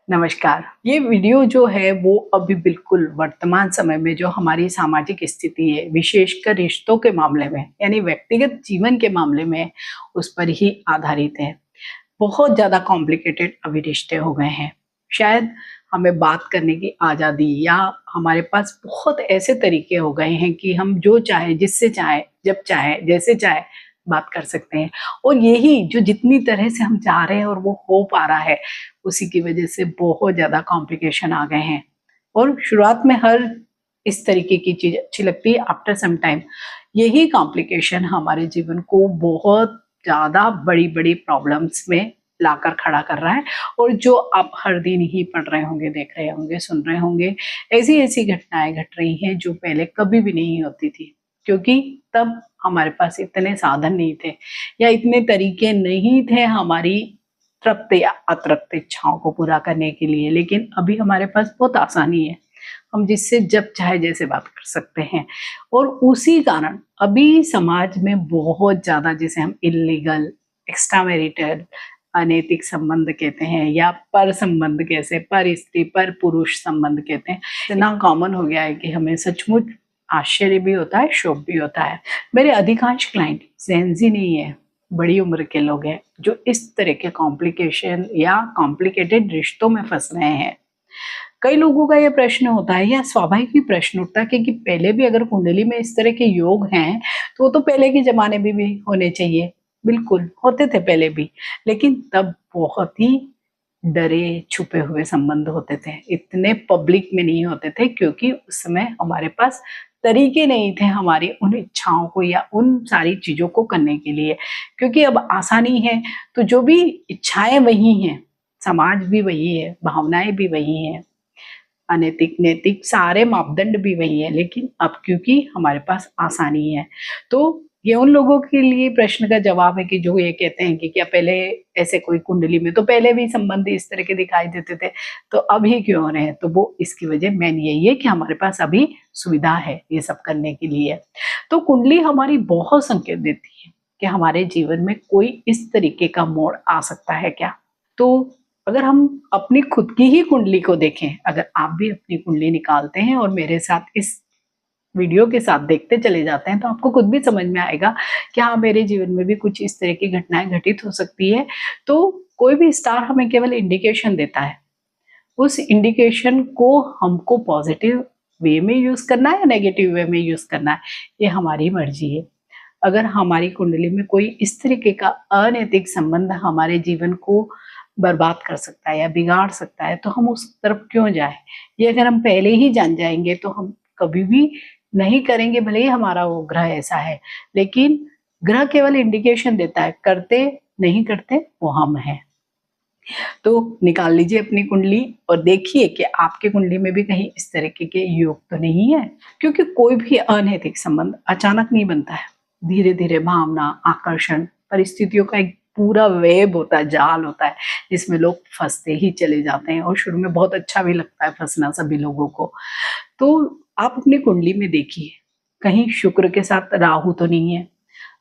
नमस्कार। ये वीडियो जो है वो अभी बिल्कुल वर्तमान समय में जो हमारी सामाजिक स्थिति है, विशेषकर रिश्तों के मामले में यानी व्यक्तिगत जीवन के मामले में उस पर ही आधारित है। बहुत ज़्यादा कॉम्प्लिकेटेड अभी रिश्ते हो गए हैं। शायद हमें बात करने की आज़ादी या हमारे पास बहुत ऐसे तरीके हो गए हैं कि हम जो चाहे, जिससे चाहे, जब चाहे, जैसे चाहे बात कर सकते हैं। और यही जो जितनी तरह से हम चाह रहे हैं और वो हो पा रहा है, उसी की वजह से बहुत ज़्यादा कॉम्प्लिकेशन आ गए हैं। और शुरुआत में हर इस तरीके की चीज़ अच्छी लगती है, आफ्टर सम टाइम यही कॉम्प्लिकेशन हमारे जीवन को बहुत ज़्यादा बड़ी-बड़ी प्रॉब्लम्स में लाकर खड़ा कर रहा है। और जो आप हर दिन ही पढ़ रहे होंगे, देख रहे होंगे, सुन रहे होंगे, ऐसी-ऐसी घटनाएँ घट रही हैं जो पहले कभी भी नहीं होती थी। क्योंकि तब हमारे पास इतने साधन नहीं थे या इतने तरीके नहीं थे हमारी तृप्त या अतृप्त इच्छाओं को पूरा करने के लिए। लेकिन अभी हमारे पास बहुत आसानी है, हम जिससे जब चाहे जैसे बात कर सकते हैं। और उसी कारण अभी समाज में बहुत ज़्यादा, जिसे हम इल्लीगल, एक्स्ट्रा मैरिटल, अनैतिक संबंध कहते हैं या पर संबंध, कैसे पर स्त्री पर पुरुष संबंध कहते हैं, इतना कॉमन हो गया है कि हमें सचमुच आश्चर्य भी होता है, शोक भी होता है। मेरे अधिकांश क्लाइंट जेन ज़ी नहीं है, बड़ी उम्र के लोग हैं जो इस तरह के कॉम्प्लिकेशन या कॉम्प्लिकेटेड रिश्तों में फंस रहे हैं। कई लोगों का ये प्रश्न होता है या स्वाभाविक भी प्रश्न उठता है कि पहले भी अगर कुंडली में इस तरह के योग हैं तो वो तो पहले के ज़माने में भी होने चाहिए। बिल्कुल, होते थे पहले भी, लेकिन तब बहुत ही डरे छुपे हुए संबंध होते थे, इतने पब्लिक में नहीं होते थे क्योंकि उस समय हमारे पास तरीके नहीं थे हमारी उन इच्छाओं को या उन सारी चीज़ों को करने के लिए। क्योंकि अब आसानी है तो जो भी इच्छाएँ वही हैं, समाज भी वही है, भावनाएँ भी वही हैं, अनैतिक, नैतिक सारे मापदंड भी वही हैं, लेकिन अब क्योंकि हमारे पास आसानी है, तो ये उन लोगों के लिए प्रश्न का जवाब है कि जो ये कहते हैं कि क्या पहले ऐसे कोई कुंडली में तो पहले भी संबंध इस तरह के दिखाई देते थे, तो अभी क्यों हो रहे हैं? तो वो इसकी वजह मेन यही है कि हमारे पास अभी सुविधा है ये सब करने के लिए। तो कुंडली हमारी बहुत संकेत देती है कि हमारे जीवन में कोई इस तरीके का मोड़ आ सकता है क्या? तो अगर हम अपनी खुद की ही कुंडली को देखें, अगर आप भी अपनी कुंडली निकालते हैं और मेरे साथ इस वीडियो के साथ देखते चले जाते हैं, तो आपको खुद भी समझ में आएगा कि हाँ, मेरे जीवन में भी कुछ इस तरह की घटनाएँ घटित हो सकती है। तो कोई भी स्टार हमें केवल इंडिकेशन देता है। उस इंडिकेशन को हमको पॉजिटिव वे में यूज़ करना है या नेगेटिव वे में यूज़ करना है, ये हमारी मर्ज़ी है। अगर हमारी कुंडली में कोई इस तरीके का अनैतिक संबंध हमारे जीवन को बर्बाद कर सकता है या बिगाड़ सकता है, तो हम उस तरफ क्यों जाएँ? ये अगर हम पहले ही जान जाएँगे तो हम कभी भी नहीं करेंगे, भले ही हमारा वो ग्रह ऐसा है। लेकिन ग्रह केवल इंडिकेशन देता है, करते नहीं करते वो हम हैं। तो निकाल लीजिए अपनी कुंडली और देखिए कि आपकी कुंडली में भी कहीं इस तरीके के योग तो नहीं है। क्योंकि कोई भी अनैतिक संबंध अचानक नहीं बनता है। धीरे-धीरे भावना, आकर्षण, परिस्थितियों का एक पूरा वेब होता है, जाल होता है, जिसमें लोग फँसते ही चले जाते हैं और शुरू में बहुत अच्छा भी लगता है फँसना सभी लोगों को। तो आप अपनी कुंडली में देखिए, कहीं शुक्र के साथ राहु तो नहीं है?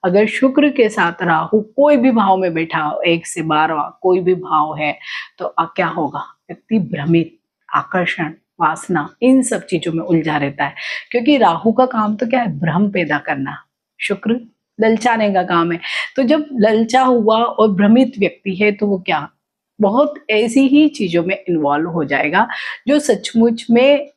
अगर शुक्र के साथ राहु कोई भी भाव में बैठा हो, 1 से 12 कोई भी भाव है, तो क्या होगा? व्यक्ति भ्रमित, आकर्षण, वासना इन सब चीज़ों में उलझा रहता है। क्योंकि राहु का काम तो क्या है? भ्रम पैदा करना। शुक्र ललचाने का काम है। तो जब ललचा हुआ और भ्रमित व्यक्ति है तो वो क्या? बहुत ऐसी ही चीज़ों में इन्वॉल्व हो जाएगा जो सचमुच में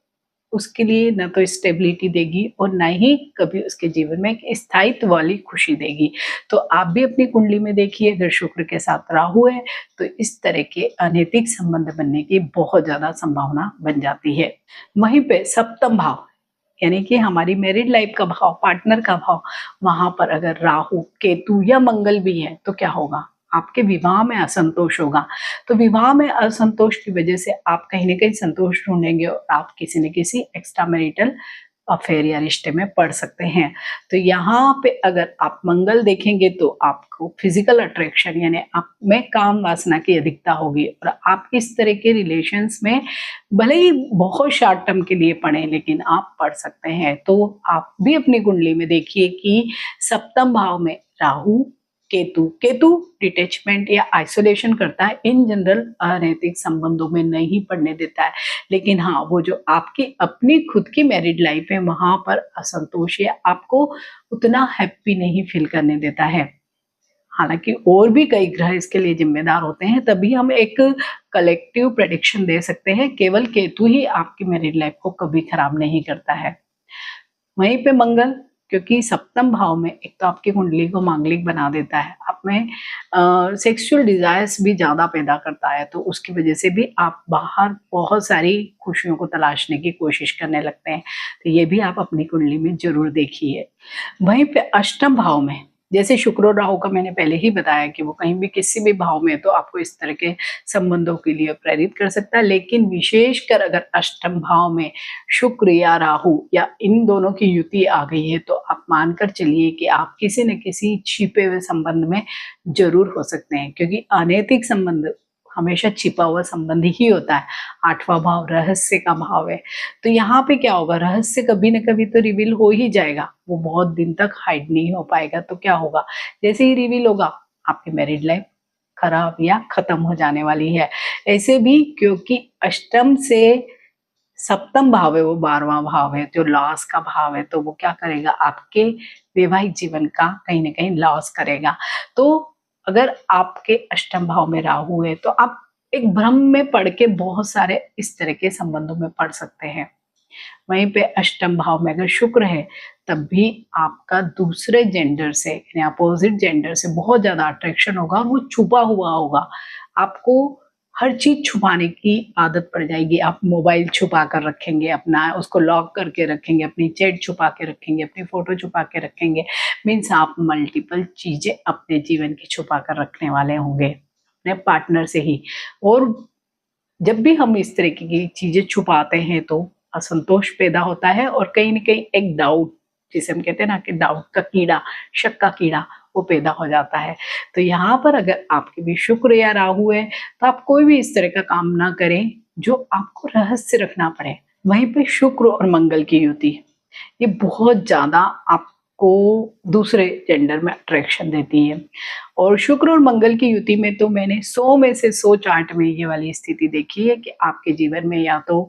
उसके लिए ना तो स्टेबिलिटी देगी और ना ही कभी उसके जीवन में एक स्थायित्व वाली खुशी देगी। तो आप भी अपनी कुंडली में देखिए, अगर शुक्र के साथ राहु है तो इस तरह के अनैतिक संबंध बनने की बहुत ज़्यादा संभावना बन जाती है। वहीं पे सप्तम भाव यानी कि हमारी मैरिड लाइफ का भाव, पार्टनर का भाव, वहाँ पर अगर राहु, केतु या मंगल भी है तो क्या होगा? आपके विवाह में असंतोष होगा। तो विवाह में असंतोष की वजह से आप कहीं न कहीं संतोष ढूँढेंगे और आप किसी न किसी एक्स्ट्रा मैरिटल अफेयर या रिश्ते में पड़ सकते हैं। तो यहाँ पे अगर आप मंगल देखेंगे तो आपको फिज़िकल अट्रैक्शन यानी आप में काम वासना की अधिकता होगी और आप इस तरह के रिलेशंस में भले ही बहुत शॉर्ट टर्म के लिए पड़े लेकिन आप पढ़ सकते हैं। तो आप भी अपनी कुंडली में देखिए कि सप्तम भाव में राहु, केतु केतु डिटैचमेंट या आइसोलेशन करता है, इन जनरल अनैतिक संबंधों में नहीं पड़ने देता है। लेकिन हाँ, वो जो आपकी अपनी खुद की मैरिड लाइफ है वहां पर असंतोष या आपको उतना हैप्पी नहीं फील करने देता है। हालांकि और भी कई ग्रह इसके लिए जिम्मेदार होते हैं, तभी हम एक कलेक्टिव प्रेडिक्शन दे सकते हैं। केवल केतु ही आपकी मैरिड लाइफ को कभी खराब नहीं करता है। वहीं पे मंगल, क्योंकि सप्तम भाव में एक तो आपकी कुंडली को मांगलिक बना देता है, आप में सेक्सुअल डिजायर्स भी ज्यादा पैदा करता है, तो उसकी वजह से भी आप बाहर बहुत सारी खुशियों को तलाशने की कोशिश करने लगते हैं। तो ये भी आप अपनी कुंडली में जरूर देखिए। वहीं पे अष्टम भाव में, जैसे शुक्र और राहु का मैंने पहले ही बताया कि वो कहीं भी किसी भी भाव में तो आपको इस तरह के संबंधों के लिए प्रेरित कर सकता है, लेकिन विशेषकर अगर अष्टम भाव में शुक्र या राहु या इन दोनों की युति आ गई है तो आप मानकर चलिए कि आप किसी न किसी छिपे हुए संबंध में जरूर हो सकते हैं, क्योंकि अनैतिक संबंध हमेशा छिपा हुआ संबंध ही होता है। आठवां भाव रहस्य का भाव है, तो यहाँ पे क्या होगा, रहस्य कभी न कभी तो रिवील हो ही जाएगा, वो बहुत दिन तक हाइड नहीं हो पाएगा। तो क्या होगा, जैसे ही रिवील होगा आपकी मैरिड लाइफ खराब या खत्म हो जाने वाली है। ऐसे भी क्योंकि अष्टम से सप्तम भाव है, वो 12वां भाव है जो लॉस का भाव है, तो वो क्या करेगा, आपके वैवाहिक जीवन का कहीं ना कहीं लॉस करेगा। तो अगर आपके अष्टम भाव में राहु है तो आप एक भ्रम में पड़ के बहुत सारे इस तरह के संबंधों में पड़ सकते हैं। वहीं पे अष्टम भाव में अगर शुक्र है तब भी आपका दूसरे जेंडर से यानी अपोजिट जेंडर से बहुत ज्यादा अट्रैक्शन होगा, वो छुपा हुआ होगा। आपको हर चीज छुपाने की आदत पड़ जाएगी। आप मोबाइल छुपा कर रखेंगे अपना, उसको लॉक करके रखेंगे, अपनी चैट छुपा के रखेंगे, अपनी फोटो छुपा के रखेंगे। मीन्स आप मल्टीपल चीजें अपने जीवन की छुपा कर रखने वाले होंगे अपने पार्टनर से ही। और जब भी हम इस तरह की चीजें छुपाते हैं तो असंतोष पैदा होता है और कहीं ना कहीं एक डाउट, जिसे हम कहते हैं ना कि डाउट का कीड़ा, शक का कीड़ा, वो पैदा हो जाता है। तो यहाँ पर अगर आपके भी शुक्र या राहु है तो आप कोई भी इस तरह का काम ना करें जो आपको रहस्य रखना पड़े। वहीं पे शुक्र और मंगल की युति, ये बहुत ज्यादा आपको दूसरे जेंडर में अट्रैक्शन देती है। और शुक्र और मंगल की युति में तो मैंने 100 में से 100 चार्ट में ये वाली स्थिति देखी है कि आपके जीवन में या तो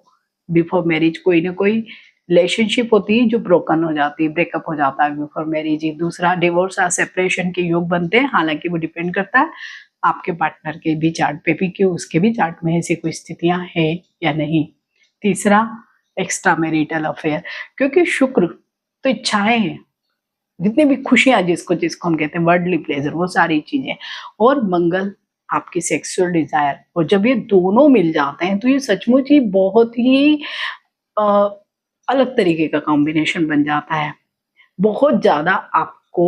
बिफोर मैरिज कोई ना कोई रिलेशनशिप होती है जो ब्रोकन हो जाती है, ब्रेकअप हो जाता है बिफोर मैरिज ही। दूसरा, डिवोर्स या सेपरेशन के योग बनते हैं, हालांकि वो डिपेंड करता है आपके पार्टनर के भी चार्ट पे भी कि उसके भी चार्ट में ऐसी कोई स्थितियां हैं या नहीं। तीसरा, एक्स्ट्रा मैरिटल अफेयर, क्योंकि शुक्र तो इच्छाएं हैं, जितनी भी खुशियां जिसको जिसको हम कहते हैं वर्ल्डली प्लेजर, वो सारी चीजें, और मंगल आपकी सेक्सुअल डिजायर। और जब ये दोनों मिल जाते हैं तो ये सचमुच ही बहुत ही अलग तरीके का कॉम्बिनेशन बन जाता है। बहुत ज्यादा आपको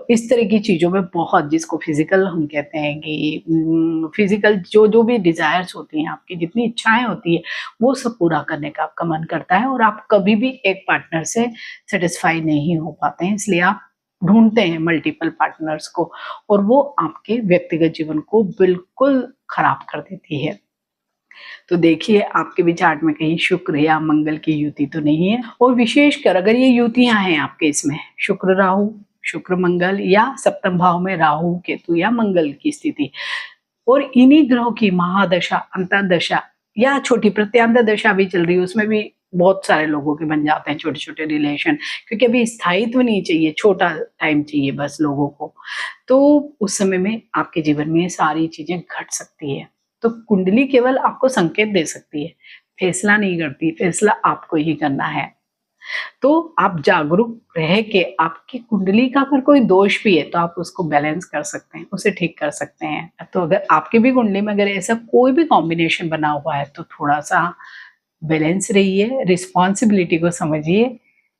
इस तरह की चीजों में बहुत, जिसको फिजिकल हम कहते हैं कि फिजिकल जो जो भी डिजायर्स होती हैं, आपकी जितनी इच्छाएं होती है वो सब पूरा करने का आपका मन करता है, और आप कभी भी एक पार्टनर से सेटिस्फाई नहीं हो पाते हैं, इसलिए आप ढूंढते हैं मल्टीपल पार्टनर्स को, और वो आपके व्यक्तिगत जीवन को बिल्कुल खराब कर देती है। तो देखिए आपके भी चार्ट में कहीं शुक्र या मंगल की युति तो नहीं है। और विशेषकर अगर ये युतियां हैं आपके इसमें शुक्र राहु, शुक्र मंगल, या सप्तम भाव में राहु केतु या मंगल की स्थिति, और इन्हीं ग्रहों की महादशा, अंतर्दशा या छोटी प्रत्यांतर दशा भी चल रही है, उसमें भी बहुत सारे लोगों के बन जाते हैं छोटे छोटे रिलेशन, क्योंकि अभी स्थायित्व नहीं चाहिए, छोटा टाइम चाहिए बस लोगों को। तो उस समय में आपके जीवन में सारी चीजें घट सकती है। तो कुंडली केवल आपको संकेत दे सकती है, फैसला नहीं करती, फैसला आपको ही करना है। तो आप जागरूक रह के, आपकी कुंडली का अगर कोई दोष भी है तो आप उसको बैलेंस कर सकते हैं, उसे ठीक कर सकते हैं। तो अगर आपकी भी कुंडली में अगर ऐसा कोई भी कॉम्बिनेशन बना हुआ है तो थोड़ा सा बैलेंस रहिए, रिस्पॉन्सिबिलिटी को समझिए,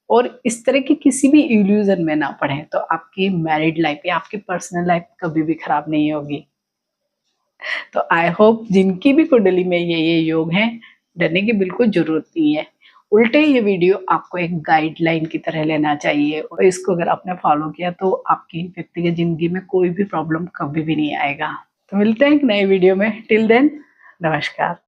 और इस तरह की किसी भी इल्यूजन में ना पड़े, तो आपकी मैरिड लाइफ या आपकी पर्सनल लाइफ कभी भी खराब नहीं होगी। तो आई होप जिनकी भी कुंडली में ये योग हैं, डरने की बिल्कुल जरूरत नहीं है। उल्टे ये वीडियो आपको एक गाइडलाइन की तरह लेना चाहिए, और इसको अगर आपने फॉलो किया तो आपकी व्यक्तिगत जिंदगी में कोई भी प्रॉब्लम कभी भी नहीं आएगा। तो मिलते हैं एक नए वीडियो में, टिल देन नमस्कार।